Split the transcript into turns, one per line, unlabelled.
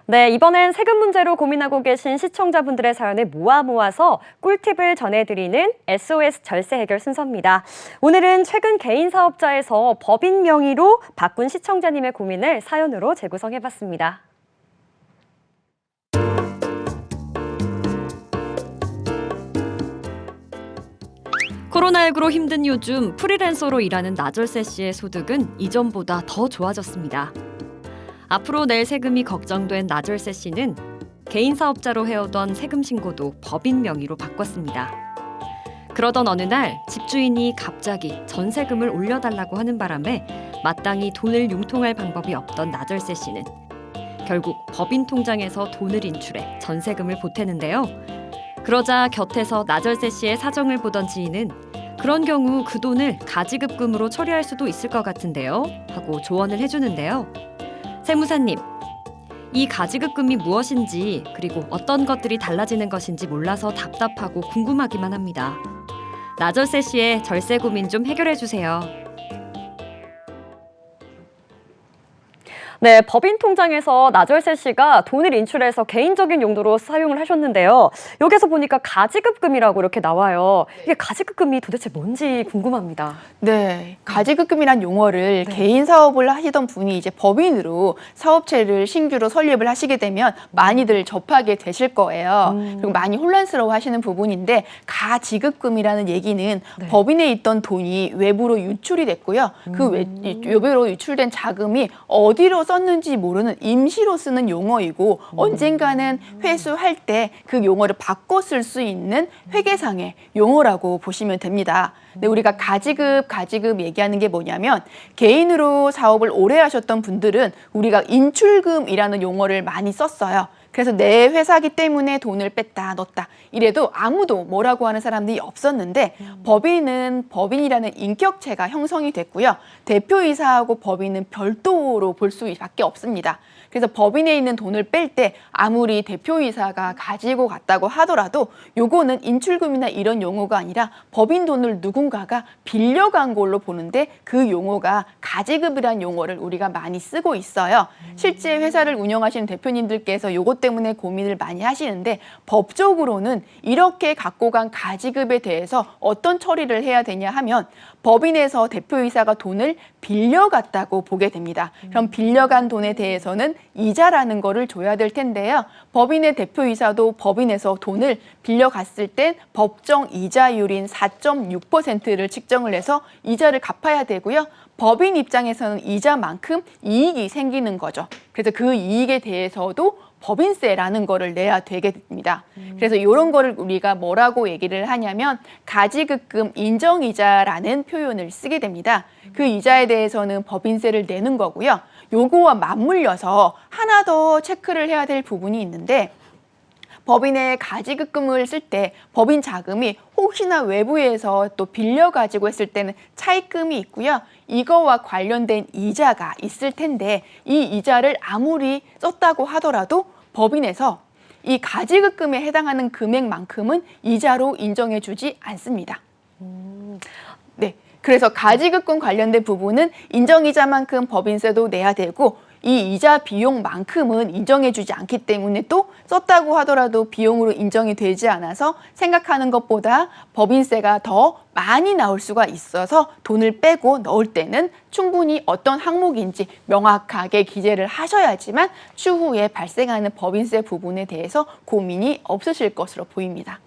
네, 이번엔 세금 문제로 고민하고 계신 시청자분들의 사연을 모아서 꿀팁을 전해드리는 SOS 절세 해결 순서입니다. 오늘은 최근 개인 사업자에서 법인 명의로 바꾼 시청자님의 고민을 사연으로 재구성해봤습니다. 코로나19로 힘든 요즘 프리랜서로 일하는 나절세 씨의 소득은 이전보다 더 좋아졌습니다. 앞으로 낼 세금이 걱정된 나절세 씨는 개인 사업자로 해오던 세금 신고도 법인 명의로 바꿨습니다. 그러던 어느 날 집주인이 갑자기 전세금을 올려달라고 하는 바람에 마땅히 돈을 융통할 방법이 없던 나절세 씨는 결국 법인 통장에서 돈을 인출해 전세금을 보태는데요. 그러자 곁에서 나절세 씨의 사정을 보던 지인은 그런 경우 그 돈을 가지급금으로 처리할 수도 있을 것 같은데요 하고 조언을 해주는데요. 세무사님, 이 가지급금이 무엇인지 그리고 어떤 것들이 달라지는 것인지 몰라서 답답하고 궁금하기만 합니다. 나절세 씨의 절세 고민 좀 해결해 주세요. 네, 법인 통장에서 나절세 씨가 돈을 인출해서 개인적인 용도로 사용을 하셨는데요. 여기서 보니까 가지급금이라고 이렇게 나와요. 이게 가지급금이 도대체 뭔지 궁금합니다.
네, 가지급금이란 용어를 개인 사업을 하시던 분이 이제 법인으로 사업체를 신규로 설립을 하시게 되면 많이들 접하게 되실 거예요. 그리고 많이 혼란스러워 하시는 부분인데 가지급금이라는 얘기는 법인에 있던 돈이 외부로 유출이 됐고요. 그 외부로 유출된 자금이 어디로 썼는지 모르는 임시로 쓰는 용어이고 언젠가는 회수할 때 그 용어를 바꿔 쓸 수 있는 회계상의 용어라고 보시면 됩니다. 근데 우리가 가지급 얘기하는 게 뭐냐면 개인으로 사업을 오래 하셨던 분들은 우리가 인출금이라는 용어를 많이 썼어요. 그래서 내 회사기 때문에 돈을 뺐다 넣었다 이래도 아무도 뭐라고 하는 사람들이 없었는데 법인은 법인이라는 인격체가 형성이 됐고요. 대표이사하고 법인은 별도로 볼 수밖에 없습니다. 그래서 법인에 있는 돈을 뺄 때 아무리 대표이사가 가지고 갔다고 하더라도 요거는 인출금이나 이런 용어가 아니라 법인 돈을 누군가가 빌려간 걸로 보는데 그 용어가 가지급이라는 용어를 우리가 많이 쓰고 있어요. 실제 회사를 운영하시는 대표님들께서 요것 때문에 고민을 많이 하시는데 법적으로는 이렇게 갖고 간 가지급에 대해서 어떤 처리를 해야 되냐 하면 법인에서 대표이사가 돈을 빌려갔다고 보게 됩니다. 그럼 빌려간 돈에 대해서는 이자라는 거를 줘야 될 텐데요. 법인의 대표이사도 법인에서 돈을 빌려갔을 땐 법정 이자율인 4.6%를 측정을 해서 이자를 갚아야 되고요. 법인 입장에서는 이자만큼 이익이 생기는 거죠. 그래서 그 이익에 대해서도 법인세라는 거를 내야 되게 됩니다. 그래서 이런 거를 우리가 뭐라고 얘기를 하냐면 가지급금 인정이자라는 표현을 쓰게 됩니다. 그 이자에 대해서는 법인세를 내는 거고요. 요거와 맞물려서 하나 더 체크를 해야 될 부분이 있는데 법인의 가지급금을 쓸 때 법인 자금이 혹시나 외부에서 또 빌려가지고 했을 때는 차입금이 있고요. 이거와 관련된 이자가 있을 텐데 이 이자를 아무리 썼다고 하더라도 법인에서 이 가지급금에 해당하는 금액만큼은 이자로 인정해주지 않습니다. 네, 그래서 가지급금 관련된 부분은 인정이자만큼 법인세도 내야 되고 이 이자 비용만큼은 인정해주지 않기 때문에 또 썼다고 하더라도 비용으로 인정이 되지 않아서 생각하는 것보다 법인세가 더 많이 나올 수가 있어서 돈을 빼고 넣을 때는 충분히 어떤 항목인지 명확하게 기재를 하셔야지만 추후에 발생하는 법인세 부분에 대해서 고민이 없으실 것으로 보입니다.